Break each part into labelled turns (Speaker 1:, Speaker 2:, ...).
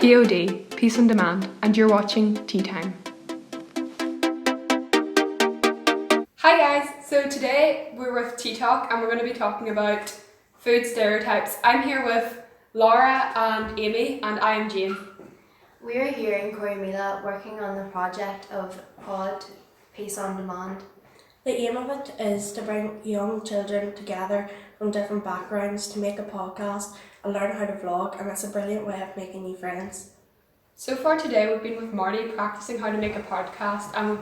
Speaker 1: POD, Peace on Demand, and you're watching Tea Time. Hi guys, so today we're with Tea Talk and we're going to be talking about food stereotypes. I'm here with Laura and Amy, and I am Jane.
Speaker 2: We are here in Corrymeela working on the project of Pod Peace on Demand.
Speaker 3: The aim of it is to bring young children together from different backgrounds to make a podcast and learn how to vlog, and it's a brilliant way of making new friends.
Speaker 1: So far today we've been with Marty practicing how to make a podcast, and we've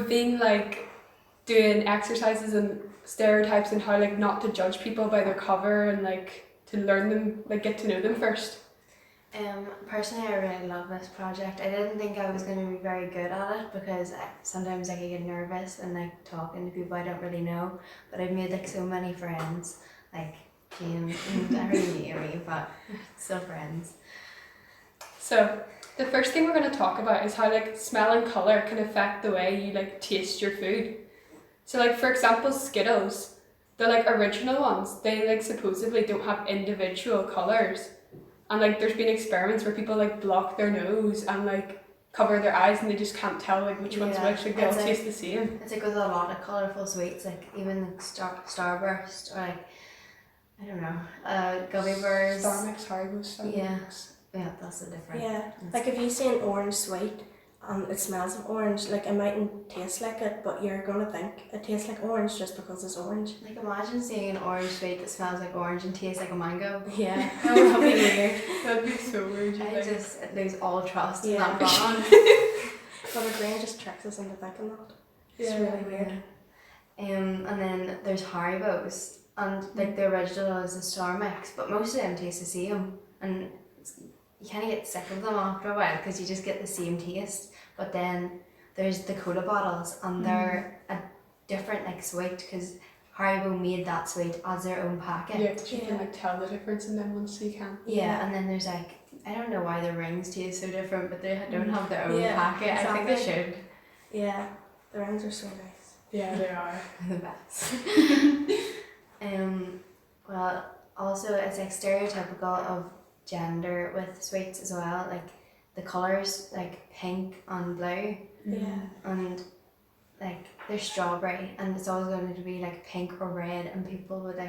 Speaker 1: been doing exercises and stereotypes and how not to judge people by their cover and to learn them, get to know them first.
Speaker 2: Personally, I really love this project. I didn't think I was going to be very good at it because sometimes I get nervous and talking to people I don't really know, but I've made so many friends, Jane and I really Amy, but still friends.
Speaker 1: So the first thing we're going to talk about is how smell and colour can affect the way you taste your food. So for example, Skittles, the original ones, they supposedly don't have individual colours. And there's been experiments where people block their nose and cover their eyes and they just can't tell which one's which. They all taste the same.
Speaker 2: It's with a lot of colourful sweets, even Starburst or I don't know, gummy bears.
Speaker 1: Star Mix, Haribo, Star Mix.
Speaker 2: Yeah, that's the difference.
Speaker 3: Yeah, if you see an orange sweet and it smells of orange, it mightn't taste like it, but you're gonna think it tastes like orange just because it's orange.
Speaker 2: Imagine seeing an orange sweet that smells like orange and tastes like a mango.
Speaker 3: Yeah,
Speaker 2: that would be weird.
Speaker 1: That'd be so weird.
Speaker 2: I just lose all trust in that brand.
Speaker 3: But our brain just tricks us into thinking that. It's
Speaker 1: Yeah,
Speaker 3: really weird.
Speaker 2: And then there's Haribo's, and the original is a Star Mix, but most of them taste the same, and you kind of get sick of them after a while because you just get the same taste. But then there's the Cola bottles, and they're a different sweet because Haribo made that sweet as their own packet.
Speaker 1: Yeah, because you can tell the difference in them once you can.
Speaker 2: Yeah, and then there's I don't know why the rings taste so different, but they don't have their own packet.
Speaker 3: Exactly.
Speaker 2: I think they should.
Speaker 3: Yeah, the rings are so nice.
Speaker 1: Yeah, they are.
Speaker 2: The best. Well, also it's stereotypical of gender with sweets as well, the colours pink and blue.
Speaker 3: Yeah.
Speaker 2: And there's strawberry, and it's always going to be pink or red, and people would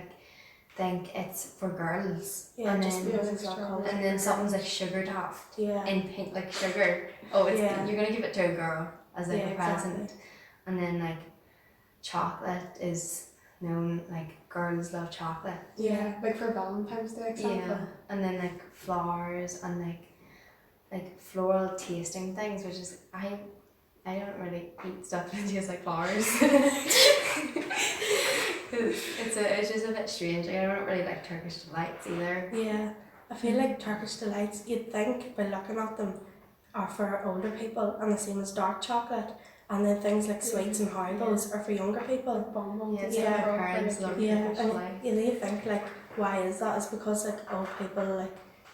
Speaker 2: think it's for girls.
Speaker 3: Yeah,
Speaker 2: and
Speaker 3: just
Speaker 2: then,
Speaker 3: because it's not called.
Speaker 2: and then something's sugar topped
Speaker 3: Yeah.
Speaker 2: in pink sugar. Oh, it's
Speaker 3: Yeah.
Speaker 2: you're gonna give it to a girl as a present.
Speaker 3: Exactly.
Speaker 2: And then chocolate is known, girls love chocolate.
Speaker 1: Yeah, for Valentine's Day example.
Speaker 2: Yeah, and then flowers and floral tasting things, which is I don't really eat stuff that tastes like flowers. It's just a bit strange. I don't really like Turkish delights either.
Speaker 3: Yeah, I feel like Turkish delights, you'd think by looking at them, are for older people, and the same as dark chocolate. And then things like sweets and Haribos are for younger people.
Speaker 1: Bonbons.
Speaker 2: Yeah, it's
Speaker 3: Yeah.
Speaker 2: my parents love
Speaker 3: Yeah,
Speaker 2: Turkish
Speaker 3: and
Speaker 2: delights.
Speaker 3: you think why is that? It's because old people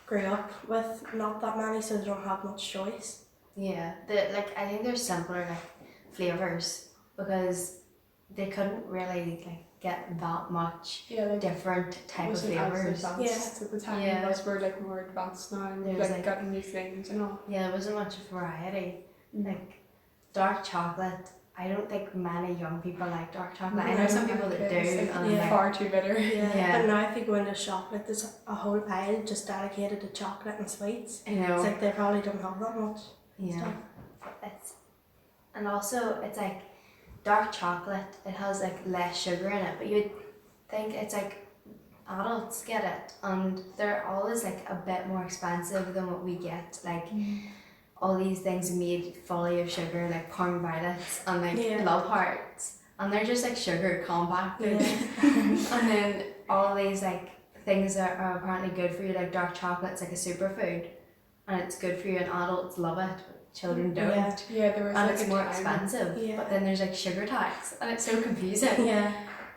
Speaker 3: grew up with not that many, so they don't have much choice.
Speaker 2: Yeah, I think there's simpler flavors because they couldn't really get that much different type of flavors.
Speaker 1: Advanced at the time.
Speaker 2: Yeah.
Speaker 1: Us were more advanced now and
Speaker 2: There's,
Speaker 1: gotten new things and all.
Speaker 2: Yeah, there wasn't much variety. Dark chocolate, I don't think many young people like dark chocolate. I know some people that do.
Speaker 1: It's far too bitter.
Speaker 3: Yeah. But now if you go into a shop, there's a whole aisle just dedicated to chocolate and sweets.
Speaker 2: I know.
Speaker 3: It's they probably don't have that much.
Speaker 2: Yeah.
Speaker 3: Stuff.
Speaker 2: And also it's dark chocolate, it has less sugar in it, but you'd think it's adults get it, and they're always a bit more expensive than what we get. All these things made fully of sugar, corn violets and love hearts, and they're just sugar compacted. And then all these things that are apparently good for you, dark chocolate's a superfood, and it's good for you, and adults love it, but children don't.
Speaker 1: Yeah, there was
Speaker 2: And it's
Speaker 1: a
Speaker 2: more
Speaker 1: time.
Speaker 2: expensive.
Speaker 3: Yeah.
Speaker 2: But then there's sugar tax, and it's so confusing.
Speaker 3: Yeah.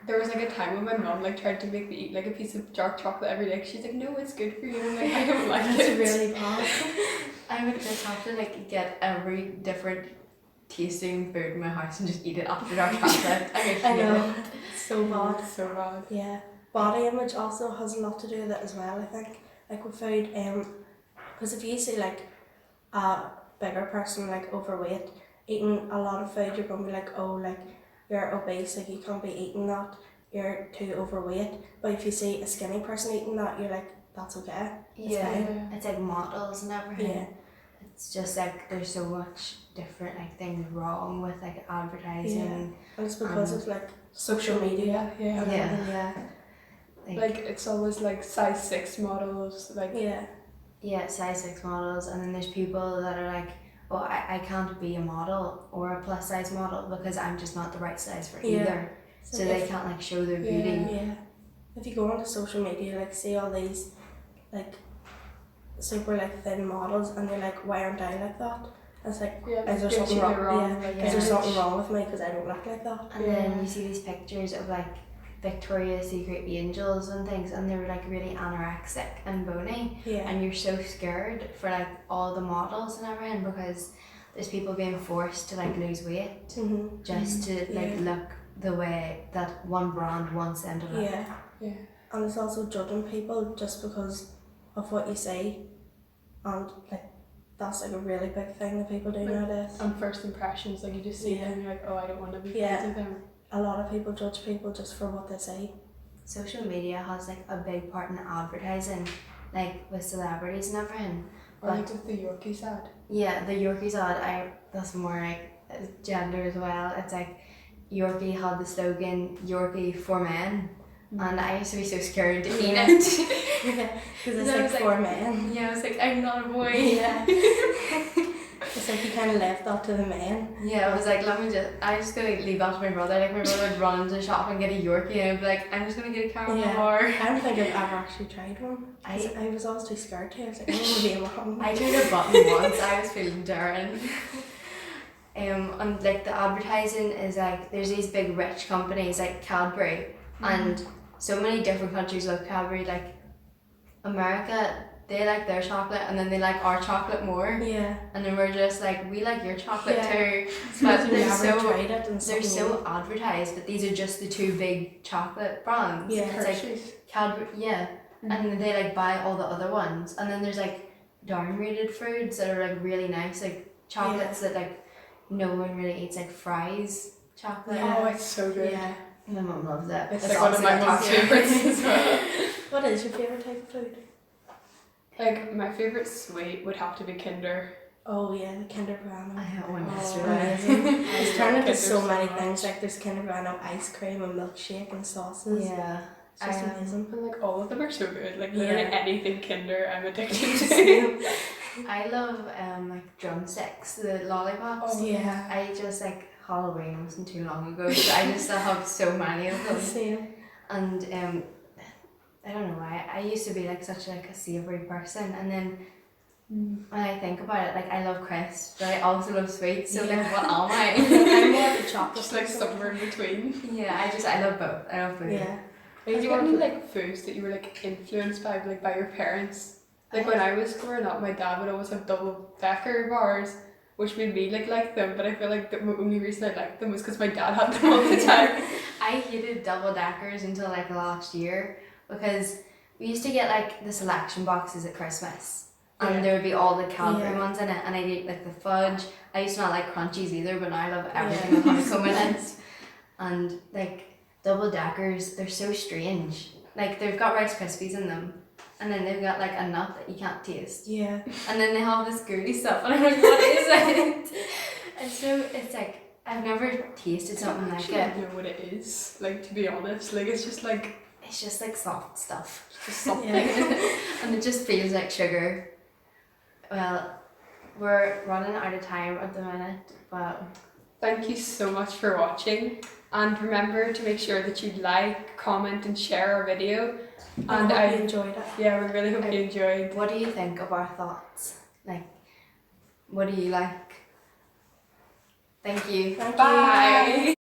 Speaker 1: There was a time when my mum tried to make me eat a piece of dark chocolate every day. She's no, it's good for you. And I'm I don't like
Speaker 3: It's
Speaker 1: it.
Speaker 3: really bad.
Speaker 2: I would just have to get every different tasting food in my house and just eat it after dark chocolate.
Speaker 3: I know. It's so bad.
Speaker 1: So bad.
Speaker 3: Yeah. Body image also has a lot to do with it as well, I think. like with food, because if you see like a bigger person like overweight eating a lot of food, you're gonna be like, oh, like you're obese, like you can't be eating that, you're too overweight. But if you see a skinny person eating that, you're like, that's okay. It's fine.
Speaker 2: It's like models and everything.
Speaker 3: Yeah.
Speaker 2: It's just like there's so much different like things wrong with like advertising.
Speaker 3: And it's because of like
Speaker 1: social media. Yeah.
Speaker 3: and
Speaker 2: Yeah.
Speaker 3: everything, yeah.
Speaker 1: Like it's always like size 6 models, like
Speaker 3: Yeah.
Speaker 2: Size 6 models, and then there's people that are like, oh, I can't be a model or a plus size model because I'm just not the right size for either. So they can't like show their beauty.
Speaker 3: Yeah. If you go onto social media, like see all these like super like thin models, and you're like, why aren't I like that? It's like, is there something wrong? Is there something wrong with me because I don't look like that?
Speaker 2: And then you see these pictures of like Victoria's Secret angels and things, and they're like really anorexic and bony, and you're so scared for like all the models and everything because there's people being forced to like lose weight just to like look the way that one brand wants them to look.
Speaker 3: Yeah. And it's also judging people just because of what you see, and like that's like a really big thing that people do nowadays.
Speaker 1: And first impressions, like you just see them and you're like, oh, I don't want to be friends with them.
Speaker 3: A lot of people judge people just for what they say.
Speaker 2: Social media has like a big part in advertising, like with celebrities and everything.
Speaker 1: Or like with the Yorkies ad.
Speaker 2: Yeah, the Yorkies ad, that's more like gender as well. It's like Yorkie had the slogan Yorkie for men, and I used to be so scared to eat it.
Speaker 3: Because it's like for men.
Speaker 2: Yeah, I was like, I'm not a boy.
Speaker 3: Yeah. It's like you kind of left that to the men.
Speaker 2: Yeah, I was like, I'm just gonna leave that to my brother. Like my brother would run into the shop and get a Yorkie, and I'd be like, I'm just gonna get a caramel bar.
Speaker 3: I don't think I've ever actually tried one. I was always too scared to. I was like, I don't want to be a mom.
Speaker 2: I tried a button once. I was feeling daring. And like the advertising is like, there's these big rich companies like Cadbury, and so many different countries love Cadbury. Like America, they like their chocolate, and then they like our chocolate more. Yeah. And then we're just like, we like your chocolate too. But they're so advertised that these are just the two big chocolate brands.
Speaker 3: Yeah.
Speaker 2: It's like Cadbury, and then they like buy all the other ones, and then there's like down-rated foods that are like really nice, like chocolates that like no one really eats, like Fries chocolate.
Speaker 1: Oh, it's so good.
Speaker 3: Yeah.
Speaker 2: My mum loves it.
Speaker 1: It's like one of my mom's favourites as well.
Speaker 3: What is your favourite type of food?
Speaker 1: Like my favourite sweet would have to be Kinder.
Speaker 3: Oh yeah, the Kinder Bueno.
Speaker 2: I had one
Speaker 3: yesterday.
Speaker 2: yesterday.
Speaker 3: It's turned into so many things. Like there's Kinder Bueno ice cream and milkshake and sauces.
Speaker 2: Yeah.
Speaker 3: It's just amazing.
Speaker 1: And like all of them are so good. Like literally anything Kinder I'm addicted to.
Speaker 2: I love like drumsticks, the lollipops.
Speaker 3: Oh yeah.
Speaker 2: I just like Halloween wasn't too long ago, so I just still have so many of them.
Speaker 3: Same.
Speaker 2: And I don't know why. I used to be like such like a savoury person, and then when I think about it, like I love crisps, but I also love sweets. So like, what am I?
Speaker 3: I'm more of a chocolate.
Speaker 1: Just like somewhere in between.
Speaker 2: Yeah, I love both. I love food.
Speaker 3: Yeah.
Speaker 1: Did you get any like foods that you were like influenced by, like by your parents? Like when I was growing up, my dad would always have double-decker bars, which made me like them. But I feel like the only reason I liked them was because my dad had them all the time.
Speaker 2: I hated double-deckers until like last year, because we used to get like the selection boxes at Christmas, and there would be all the Cadbury ones in it, and I'd eat like the fudge. I used to not like crunchies either, but now I love everything with honeycomb in it. And like double-deckers, they're so strange. Like they've got Rice Krispies in them, and then they've got like a nut that you can't taste. Yeah. And then they have this gooey stuff, and I'm like, what is it? And so it's like, I've never tasted something like it.
Speaker 1: I don't know what it is, like to be honest. Like it's just like
Speaker 2: soft stuff.
Speaker 1: Just something.
Speaker 2: And it just feels like sugar. Well, we're running out of time at the minute, but
Speaker 1: thank you so much for watching, and remember to make sure that you like, comment and share our video. And I
Speaker 3: enjoyed it.
Speaker 1: Yeah, we really hope you enjoyed.
Speaker 2: What do you think of our thoughts? Like, what do you like? Thank you.
Speaker 1: Bye.